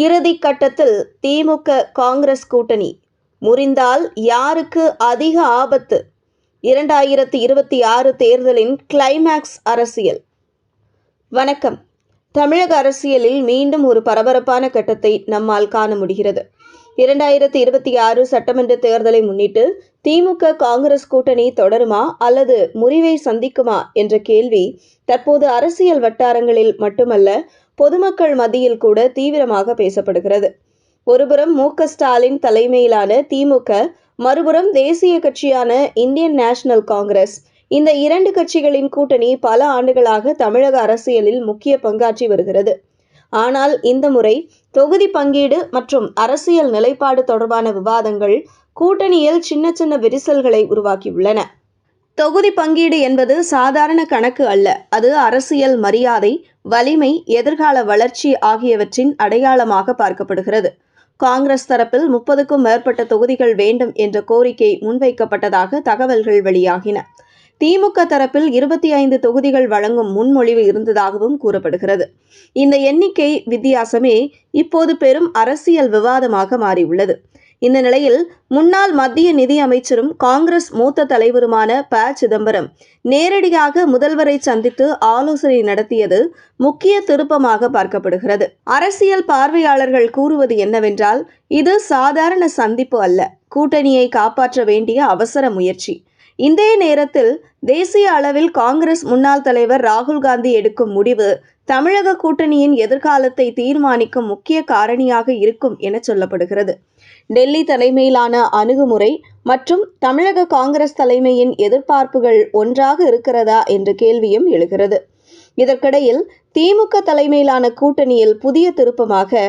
இறுதி கட்டத்தில் திமுக காங்கிரஸ் கூட்டணி முறிந்தால் யாருக்கு அதிக ஆபத்து? 2026 தேர்தலின் கிளைமாக்ஸ் அரசியல். வணக்கம். தமிழக அரசியலில் மீண்டும் ஒரு பரபரப்பான கட்டத்தை நம்மால் காண முடிகிறது. 2026 சட்டமன்ற தேர்தலை முன்னிட்டு திமுக காங்கிரஸ் கூட்டணி தொடருமா அல்லது முறிவை சந்திக்குமா என்ற கேள்வி தற்போது அரசியல் வட்டாரங்களில் மட்டுமல்ல, பொதுமக்கள் மத்தியில் கூட தீவிரமாக பேசப்படுகிறது. ஒருபுறம் மு.க. ஸ்டாலின் தலைமையிலான திமுக, மறுபுறம் தேசிய கட்சியான இந்தியன் நேஷனல் காங்கிரஸ். இந்த இரண்டு கட்சிகளின் கூட்டணி பல ஆண்டுகளாக தமிழக அரசியலில் முக்கிய பங்காற்றி வருகிறது. ஆனால் இந்த முறை தொகுதி பங்கீடு மற்றும் அரசியல் நிலைப்பாடு தொடர்பான விவாதங்கள் கூட்டணியில் சின்ன சின்ன விரிசல்களை உருவாக்கியுள்ளன. தொகுதி பங்கீடு என்பது சாதாரண கணக்கு அல்ல. அது அரசியல் மரியாதை, வலிமை, எதிர்கால வளர்ச்சி ஆகியவற்றின் அடையாளமாக பார்க்கப்படுகிறது. காங்கிரஸ் தரப்பில் 30க்கும் மேற்பட்ட தொகுதிகள் வேண்டும் என்ற கோரிக்கை முன்வைக்கப்பட்டதாக தகவல்கள் வெளியாகின. திமுக தரப்பில் 25 தொகுதிகள் வழங்கும் முன்மொழிவு இருந்ததாகவும் கூறப்படுகிறது. இந்த எண்ணிக்கை வித்தியாசமே இப்போது பெரும் அரசியல் விவாதமாக மாறியுள்ளது. இந்த நிலையில் முன்னாள் மத்திய நிதி அமைச்சரும் காங்கிரஸ் மூத்த தலைவருமான ப. சிதம்பரம் நேரடியாக முதல்வரை சந்தித்து ஆலோசனை நடத்தியது முக்கிய திருப்பமாக பார்க்கப்படுகிறது. அரசியல் பார்வையாளர்கள் கூறுவது என்னவென்றால், இது சாதாரண சந்திப்பு அல்ல, கூட்டணியை காப்பாற்ற வேண்டிய அவசர முயற்சி. இந்த நேரத்தில் தேசிய அளவில் காங்கிரஸ் முன்னாள் தலைவர் ராகுல் காந்தி எடுக்கும் முடிவு தமிழக கூட்டணியின் எதிர்காலத்தை தீர்மானிக்கும் முக்கிய காரணியாக இருக்கும் என சொல்லப்படுகிறது. டெல்லி தலைமையிலான அணுகுமுறை மற்றும் தமிழக காங்கிரஸ் தலைமையின் எதிர்பார்ப்புகள் ஒன்றாக இருக்கிறதா என்ற கேள்வியும் எழுகிறது. இதற்கிடையில் திமுக தலைமையிலான கூட்டணியில் புதிய திருப்பமாக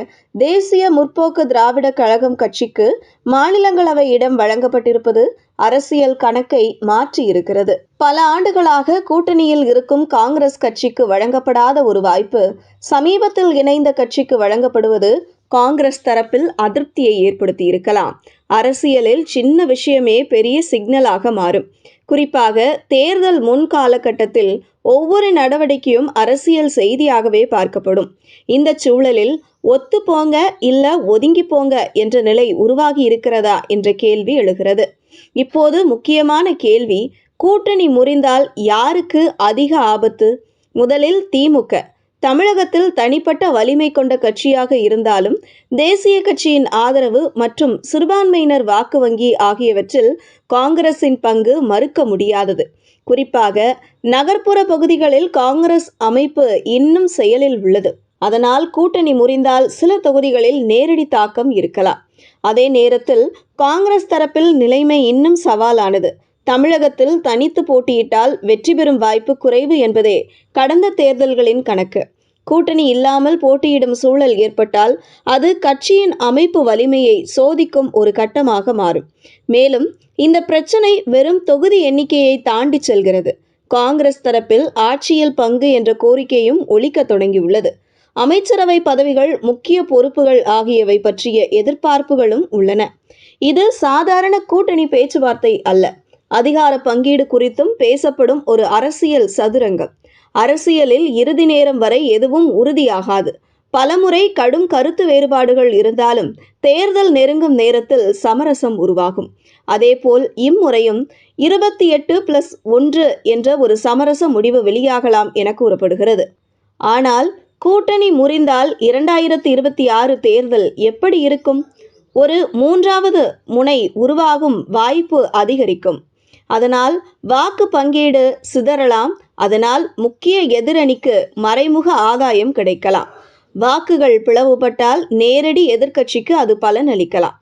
தேசிய முற்போக்கு திராவிட கழகம் கட்சிக்கு மாநிலங்களவை இடம் வழங்கப்பட்டிருப்பது அரசியல் கணக்கை மாற்றி இருக்கிறது. பல ஆண்டுகளாக கூட்டணியில் இருக்கும் காங்கிரஸ் கட்சிக்கு வழங்கப்படாத ஒரு வாய்ப்பு சமீபத்தில் இணைந்த கட்சிக்கு வழங்கப்படுவது காங்கிரஸ் தரப்பில் அதிருப்தியை ஏற்படுத்தி இருக்கலாம். அரசியலில் சின்ன விஷயமே பெரிய சிக்னலாக மாறும். குறிப்பாக தேர்தல் முன் காலகட்டத்தில் ஒவ்வொரு நடவடிக்கையும் அரசியல் செய்தியாகவே பார்க்கப்படும். இந்த சூழலில் ஒத்து போங்க இல்ல ஒதுங்கி போங்க என்ற நிலை உருவாகி இருக்கிறதா என்ற கேள்வி எழுகிறது. இப்போது முக்கியமான கேள்வி, கூட்டணி முறிந்தால் யாருக்கு அதிக ஆபத்து? முதலில் திமுக. தமிழகத்தில் தனிப்பட்ட வலிமை கொண்ட கட்சியாக இருந்தாலும் தேசிய கட்சியின் ஆதரவு மற்றும் சிறுபான்மையினர் வாக்கு வங்கி ஆகியவற்றில் காங்கிரசின் பங்கு மறுக்க முடியாதது. குறிப்பாக நகர்ப்புற பகுதிகளில் காங்கிரஸ் அமைப்பு இன்னும் செயலில் உள்ளது. அதனால் கூட்டணி முறிந்தால் சில தொகுதிகளில் நேரடி தாக்கம் இருக்கலாம். அதே நேரத்தில் காங்கிரஸ் தரப்பில் நிலைமை இன்னும் சவாலானது. தமிழகத்தில் தனித்து போட்டியிட்டால் வெற்றி பெறும் வாய்ப்பு குறைவு என்பதே கடந்த தேர்தல்களின் கணக்கு. கூட்டணி இல்லாமல் போட்டியிடும் சூழல் ஏற்பட்டால் அது கட்சியின் அமைப்பு வலிமையை சோதிக்கும் ஒரு கட்டமாக மாறும். மேலும் இந்த பிரச்சனை வெறும் தொகுதி எண்ணிக்கையை தாண்டி செல்கிறது. காங்கிரஸ் தரப்பில் ஆட்சியில் பங்கு என்ற கோரிக்கையும் ஒலிக்க தொடங்கியுள்ளது. அமைச்சரவை பதவிகள், முக்கிய பொறுப்புகள் ஆகியவை பற்றிய எதிர்பார்ப்புகளும் உள்ளன. இது சாதாரண கூட்டணி பேச்சுவார்த்தை அல்ல, அதிகார பங்கீடு குறித்தும் பேசப்படும் ஒரு அரசியல் சதுரங்கம். அரசியலில் இறுதி நேரம் வரை எதுவும் உறுதியாகாது. பலமுறை கடும் கருத்து வேறுபாடுகள் இருந்தாலும் தேர்தல் நெருங்கும் நேரத்தில் சமரசம் உருவாகும். அதேபோல் இம்முறையும் 28+1 என்ற ஒரு சமரச முடிவு வெளியாகலாம் என கூறப்படுகிறது. ஆனால் கூட்டணி முறிந்தால் 2026 தேர்தல் எப்படி இருக்கும்? ஒரு மூன்றாவது முனை உருவாகும் வாய்ப்பு அதிகரிக்கும். அதனால் வாக்கு பங்கீடு சிதறலாம். அதனால் முக்கிய எதிரணிக்கு மறைமுக ஆதாயம் கிடைக்கலாம். வாக்குகள் பிளவுபட்டால் நேரடி எதிர்க்கட்சிக்கு அது பலனளிக்கலாம்.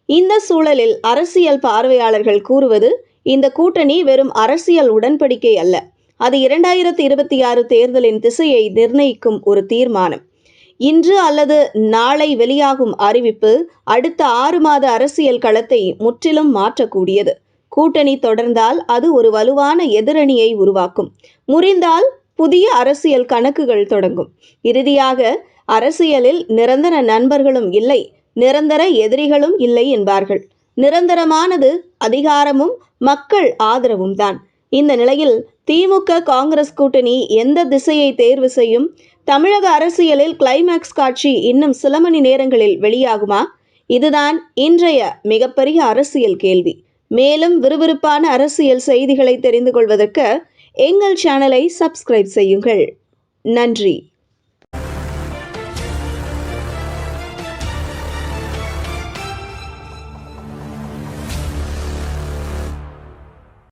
இந்த சூழலில் அரசியல் பார்வையாளர்கள் கூறுவது, இந்த கூட்டணி வெறும் அரசியல் உடன்படிக்கை அல்ல, அது 2026 தேர்தலின் திசையை நிர்ணயிக்கும் ஒரு தீர்மானம். இன்று அல்லது நாளை வெளியாகும் அறிவிப்பு அடுத்த 6 மாத அரசியல் களத்தை முற்றிலும் மாற்றக்கூடியது. கூட்டணி தொடர்ந்தால் அது ஒரு வலுவான எதிரணியை உருவாக்கும். முறிந்தால் புதிய அரசியல் கணக்குகள் தொடங்கும். இறுதியாக அரசியலில் நிரந்தர நண்பர்களும் இல்லை, நிரந்தர எதிரிகளும் இல்லை என்பார்கள். நிரந்தரமானது அதிகாரமும் மக்கள் ஆதரவும் தான். இந்த நிலையில் திமுக காங்கிரஸ் கூட்டணி எந்த திசையை தேர்வு செய்யும்? தமிழக அரசியலில் கிளைமாக்ஸ் காட்சி இன்னும் சில மணி நேரங்களில் வெளியாகுமா? இதுதான் இன்றைய மிகப்பெரிய அரசியல் கேள்வி. மேலும் விறுவிறுப்பான அரசியல் செய்திகளை தெரிந்து கொள்வதற்கு எங்கள் சேனலை சப்ஸ்கிரைப் செய்யுங்கள். நன்றி.